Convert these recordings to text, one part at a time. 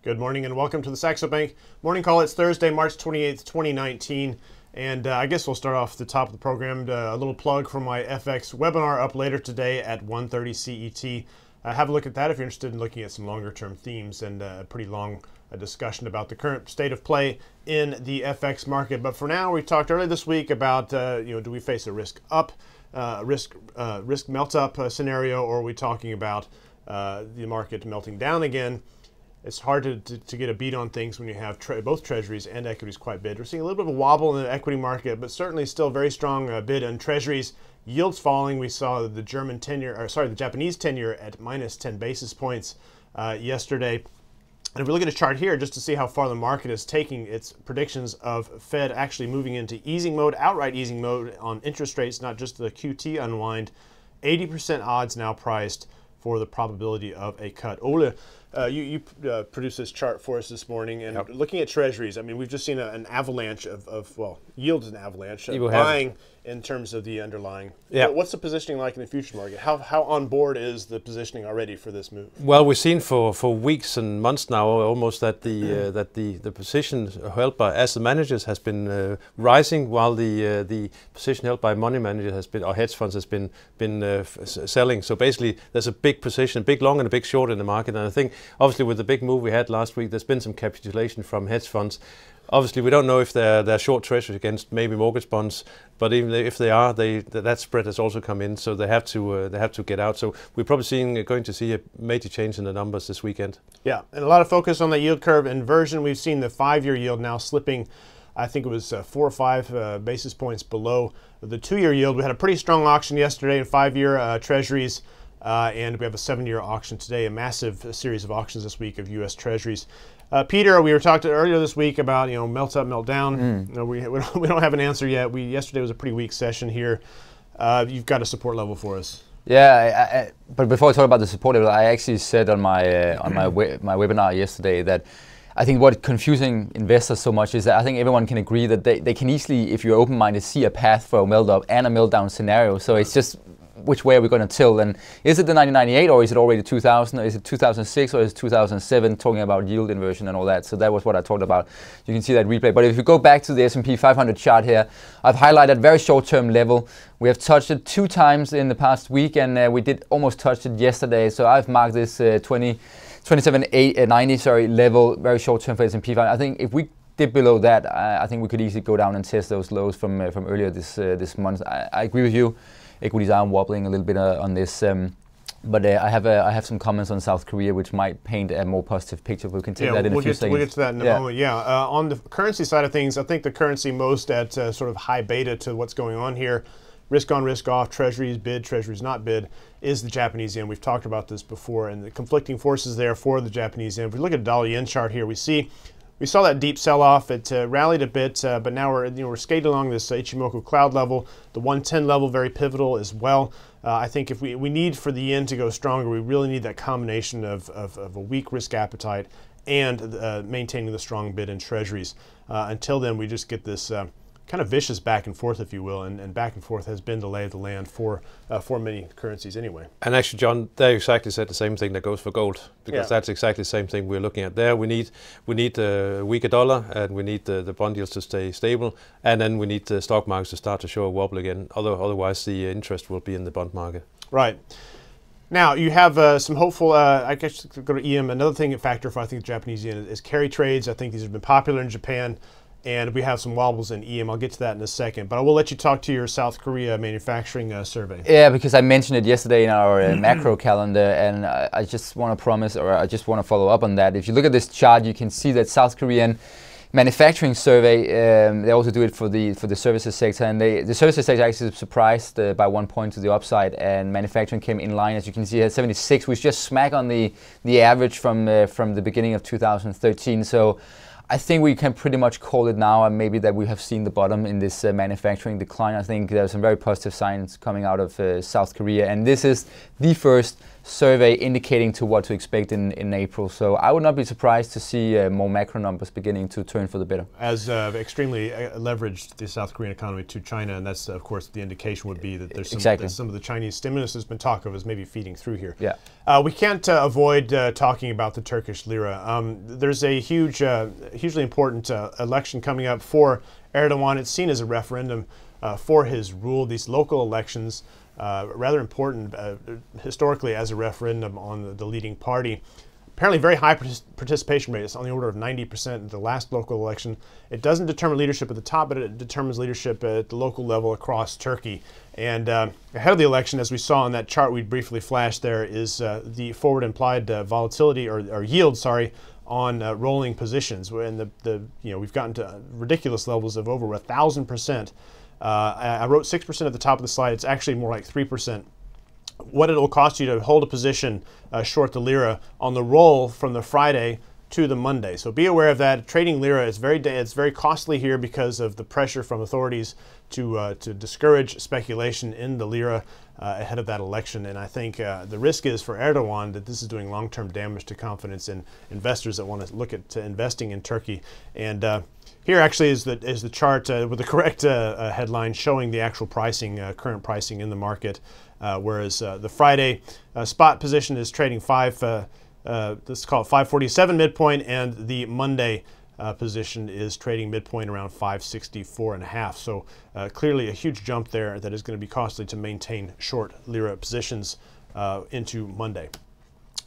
Good morning and welcome to the Saxo Bank Morning Call. It's Thursday, March 28th, 2019. And I guess we'll start off the top of the program. A little plug for my FX webinar up later today at 1:30 CET. Have a look at that if you're interested in looking at some longer term themes and a pretty long discussion about the current state of play in the FX market. But for now, we talked earlier this week about, do we face a risk up, risk melt up scenario, or are we talking about the market melting down again? It's hard to get a beat on things when you have both treasuries and equities quite bid. We're seeing a little bit of a wobble in the equity market, but certainly still very strong bid on treasuries. Yields falling. We saw the the Japanese 10-year at minus 10 basis points yesterday. And if we look at a chart here, just to see how far the market is taking its predictions of Fed actually moving into easing mode, outright easing mode on interest rates, not just the QT unwind, 80% odds now priced for the probability of a cut. Ole, you produced this chart for us this morning, and looking at treasuries, I mean, we've just seen an avalanche of yields an avalanche, buying in terms of the underlying. Yeah. What's the positioning like in the futures market? How on board is the positioning already for this move? Well, we've seen for weeks and months now almost that the position held by asset managers has been rising, while the position held by money managers has been, or hedge funds has been selling. So basically, there's a big position, a big long and a big short in the market, and I think obviously with the big move we had last week, there's been some capitulation from hedge funds. Obviously, we don't know if they're short treasuries against maybe mortgage bonds, but even if they are, that spread has also come in, so they have to get out. So we're probably going to see a major change in the numbers this weekend. Yeah, and a lot of focus on the yield curve inversion. We've seen the 5-year yield now slipping. I think it was 4 or 5 basis points below the 2-year yield. We had a pretty strong auction yesterday in 5-year treasuries. And we have a 7-year auction today, a massive series of auctions this week of US Treasuries. Peter, we were talking earlier this week about melt up, melt down. We don't have an answer yet. Yesterday was a pretty weak session here. You've got a support level for us. Yeah, but before I talk about the support level, I actually said on my webinar yesterday that I think what confusing investors so much is that I think everyone can agree that they can easily, if you're open-minded, see a path for a melt up and a melt down scenario. So it's just which way are we going to tilt, and is it the 1998 or is it already 2000, or is it 2006 or is it 2007, talking about yield inversion and all that. So that was what I talked about. You can see that replay. But if you go back to the S&P 500 chart here, I've highlighted very short-term level. We have touched it 2 times in the past week, and we did almost touch it yesterday. So I've marked this 27.90 level, very short-term for S&P 500. I think if we dip below that, I think we could easily go down and test those lows from earlier this month. I agree with you. Equities are wobbling a little bit on this, but I have some comments on South Korea which might paint a more positive picture. We can take that in a few seconds. We'll get to that in a moment. Yeah, on the currency side of things, I think the currency most at sort of high beta to what's going on here, risk on, risk off, treasuries bid, treasuries not bid, is the Japanese yen. We've talked about this before, and the conflicting forces there for the Japanese yen. If we look at the dollar-yen chart here, we saw that deep sell-off. It rallied a bit, but now we're skating along this Ichimoku cloud level. The 110 level, very pivotal as well. I think if we need for the yen to go stronger, we really need that combination of a weak risk appetite and maintaining the strong bid in treasuries. Until then, we just get this kind of vicious back and forth, if you will, and back and forth has been the lay of the land for many currencies anyway. And actually, John, they exactly said the same thing that goes for gold, because that's exactly the same thing we're looking at there. We need a weaker dollar, and we need the bond yields to stay stable, and then we need the stock markets to start to show a wobble again. Otherwise, the interest will be in the bond market. Right. Now, you have some hopeful, I guess, go to EM. Another factor for, I think, the Japanese yen is carry trades. I think these have been popular in Japan. And we have some wobbles in EM. I'll get to that in a second. But I will let you talk to your South Korea manufacturing survey. Yeah, because I mentioned it yesterday in our macro calendar, and I just want to promise, or I just want to follow up on that. If you look at this chart, you can see that South Korean manufacturing survey, they also do it for the services sector, and the services sector actually surprised by 1 point to the upside, and manufacturing came in line, as you can see, at 76, which just smack on the average from the beginning of 2013. So I think we can pretty much call it now, and maybe that we have seen the bottom in this manufacturing decline. I think there's some very positive signs coming out of South Korea, and this is the first survey indicating to what to expect in April. So I would not be surprised to see more macro numbers beginning to turn for the better. As extremely leveraged the South Korean economy to China, and that's of course the indication would be that there's some of the Chinese stimulus has been talked of as maybe feeding through here. Yeah. We can't avoid talking about the Turkish lira. There's a hugely important election coming up for Erdogan. It's seen as a referendum for his rule. These local elections, rather important historically as a referendum on the leading party. Apparently very high participation rate. It's on the order of 90% in the last local election. It doesn't determine leadership at the top, but it determines leadership at the local level across Turkey. And ahead of the election, as we saw on that chart we briefly flashed there, is the forward implied volatility or yield, on rolling positions. And we've gotten to ridiculous levels of over 1,000%. I wrote 6% at the top of the slide. It's actually more like 3%. What it'll cost you to hold a position short the lira on the roll from the Friday to the Monday. So be aware of that. Trading lira is very costly here because of the pressure from authorities to discourage speculation in the lira ahead of that election. And I think the risk is for Erdogan that this is doing long-term damage to confidence in investors that want to look at investing in Turkey. And here actually is the chart with the correct headline showing the actual pricing, current pricing in the market. Whereas the Friday spot position is trading let's call it 547 midpoint, and the Monday position is trading midpoint around 564.5. So clearly a huge jump there that is going to be costly to maintain short lira positions into Monday.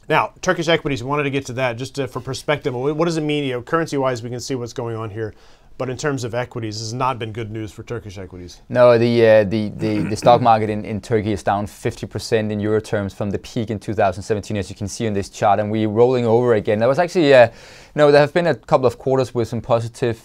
Now, Turkish equities, we wanted to get to that just for perspective. What does it mean? Currency-wise, we can see what's going on here. But in terms of equities, this has not been good news for Turkish equities. No, the stock market in Turkey is down 50% in euro terms from the peak in 2017, as you can see on this chart, and we're rolling over again. There was actually, there have been a couple of quarters with some positive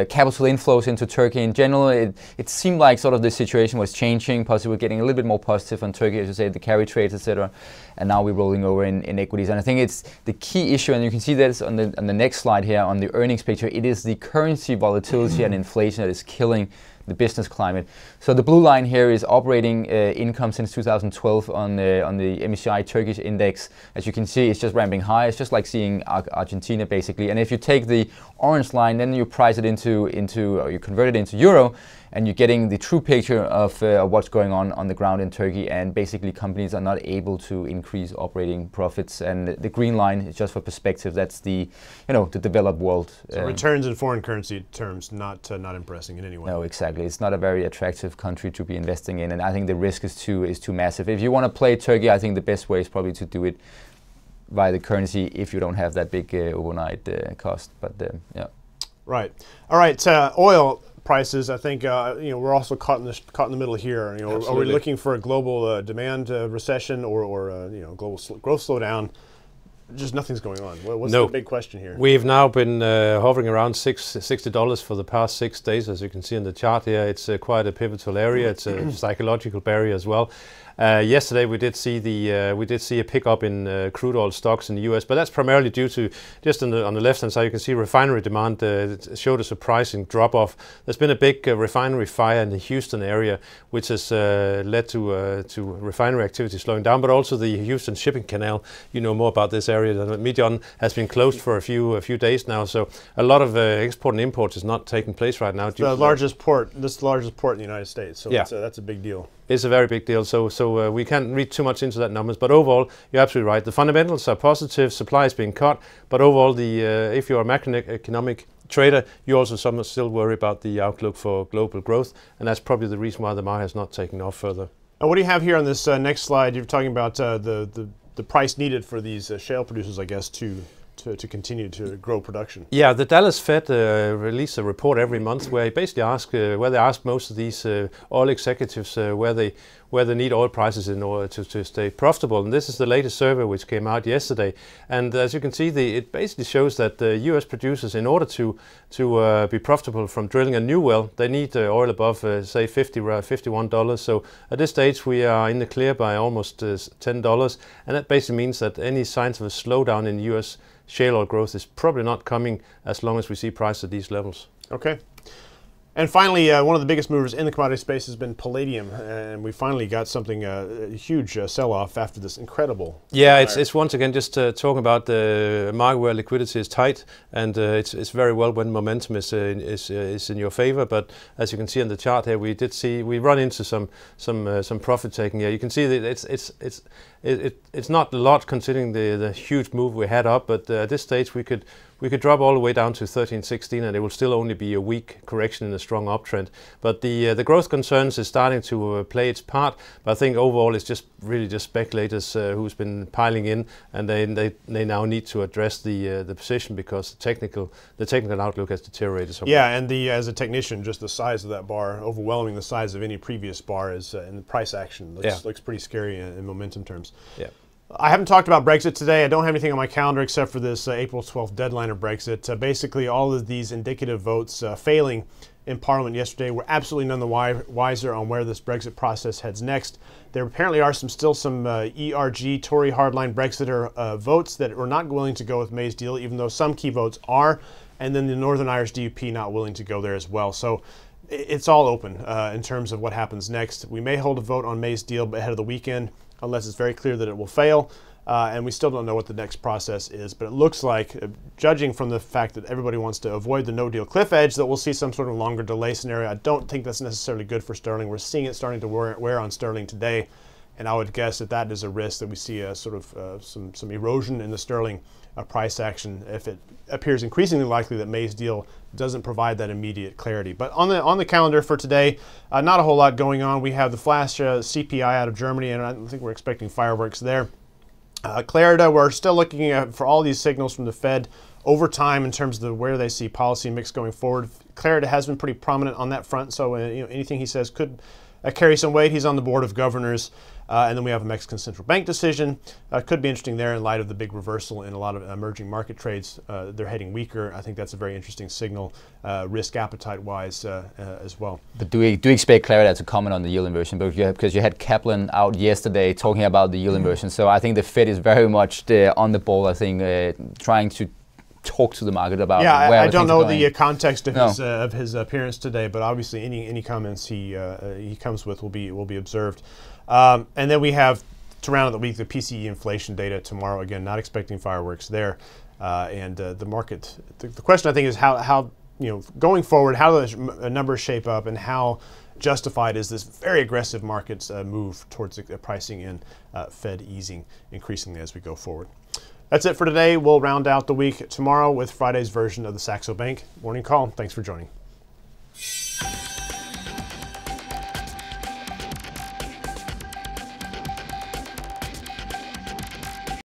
capital inflows into Turkey. In general, it seemed like sort of the situation was changing, possibly getting a little bit more positive on Turkey, as you say, the carry trades, etc. And now we're rolling over in equities. And I think it's the key issue, and you can see that on the next slide here on the earnings picture. It is the currency volatility and inflation that is killing the business climate. So the blue line here is operating income since 2012 on the MSCI Turkish index. As you can see, it's just ramping high. It's just like seeing Argentina basically. And if you take the orange line, then you price it or you convert it into euro, and you're getting the true picture of what's going on the ground in Turkey. And basically, companies are not able to increase operating profits. And the green line is just for perspective. That's the developed world. So returns in foreign currency terms not impressing in any way. No, exactly. It's not a very attractive country to be investing in, and I think the risk is too massive. If you want to play Turkey, I think the best way is probably to do it via the currency if you don't have that big overnight cost. But yeah. Right. All right. Oil prices. I think we're also caught in the middle here. Are we looking for a global demand recession or global growth slowdown? Just nothing's going on. What's the big question here? We've now been hovering around $60 for the past 6 days, as you can see in the chart here. It's quite a pivotal area. It's a psychological barrier as well. Yesterday we did see a pickup in crude oil stocks in the US, but that's primarily due to just on the left hand side you can see refinery demand showed a surprising drop off. There's been a big refinery fire in the Houston area, which has led to refinery activity slowing down, but also the Houston shipping canal. You know more about this area than Midjan has been closed for a few days now. So a lot of export and import is not taking place right now. The largest port. This is the largest port in the United States. So yeah, that's a big deal. It's a very big deal. So we can't read too much into that numbers, but overall, you're absolutely right. The fundamentals are positive. Supply is being cut, but overall, if you're a macroeconomic trader, you also still worry about the outlook for global growth, and that's probably the reason why the market has not taken off further. And what do you have here on this next slide? You're talking about the price needed for these shale producers, I guess, to continue to grow production. Yeah, the Dallas Fed release a report every month where they basically ask most of these oil executives where they need oil prices in order to stay profitable. And this is the latest survey which came out yesterday. And as you can see, it basically shows that the US producers, in order to be profitable from drilling a new well, they need oil above, say, $51. So at this stage, we are in the clear by almost $10. And that basically means that any signs of a slowdown in US shale oil growth is probably not coming as long as we see prices at these levels. Okay. And finally, one of the biggest movers in the commodity space has been Palladium, and we finally got something, a huge sell-off after this incredible. Yeah, it's once again just talking about the market where liquidity is tight, and it's very well when momentum is in your favor. But as you can see on the chart here, we run into some profit taking here. You can see that it's not a lot considering the huge move we had up, but at this stage we could drop all the way down to 13.16, and it will still only be a weak correction in a strong uptrend. But the growth concerns is starting to play its part. But I think overall it's just really just speculators who's been piling in, and they now need to address the position because the technical outlook has deteriorated so much. Yeah, and as a technician, just the size of that bar, overwhelming the size of any previous bar, is in the price action looks pretty scary in momentum terms. Yeah. I haven't talked about Brexit today. I don't have anything on my calendar except for this April 12th deadline of Brexit. Basically, all of these indicative votes failing in Parliament yesterday were absolutely none the wiser on where this Brexit process heads next. There apparently are still some ERG, Tory hardline Brexiter votes that are not willing to go with May's deal, even though some key votes are, and then the Northern Irish DUP not willing to go there as well. So it's all open in terms of what happens next. We may hold a vote on May's deal ahead of the weekend, unless it's very clear that it will fail. And we still don't know what the next process is. But it looks like, judging from the fact that everybody wants to avoid the no-deal cliff edge, that we'll see some sort of longer delay scenario. I don't think that's necessarily good for sterling. We're seeing it starting to wear on sterling today. And I would guess that is a risk that we see a sort of some erosion in the sterling price action if it appears increasingly likely that May's deal doesn't provide that immediate clarity. But on the calendar for today, not a whole lot going on. We have the flash CPI out of Germany, and I think we're expecting fireworks there. Clarida, we're still looking at for all these signals from the Fed over time in terms of where they see policy mix going forward. Clarida has been pretty prominent on that front, so anything he says could carry some weight. He's on the board of governors. And then we have a Mexican central bank decision. Could be interesting there in light of the big reversal in a lot of emerging market trades. They're heading weaker. I think that's a very interesting signal, risk appetite-wise as well. But do we expect Clarida to comment on the yield inversion? Because you had Kaplan out yesterday talking about the yield inversion. So I think the Fed is very much on the ball, I think, trying to talk to the market about where I don't know going. the context of his appearance today, but obviously any comments he comes with will be observed. And then we have, to round out the week, the PCE inflation data tomorrow. Again, not expecting fireworks there. And the market, the question I think is how going forward, how do the numbers shape up, and how justified is this very aggressive market's move towards the pricing in Fed easing increasingly as we go forward. That's it for today. We'll round out the week tomorrow with Friday's version of the Saxo Bank Morning Call. Thanks for joining.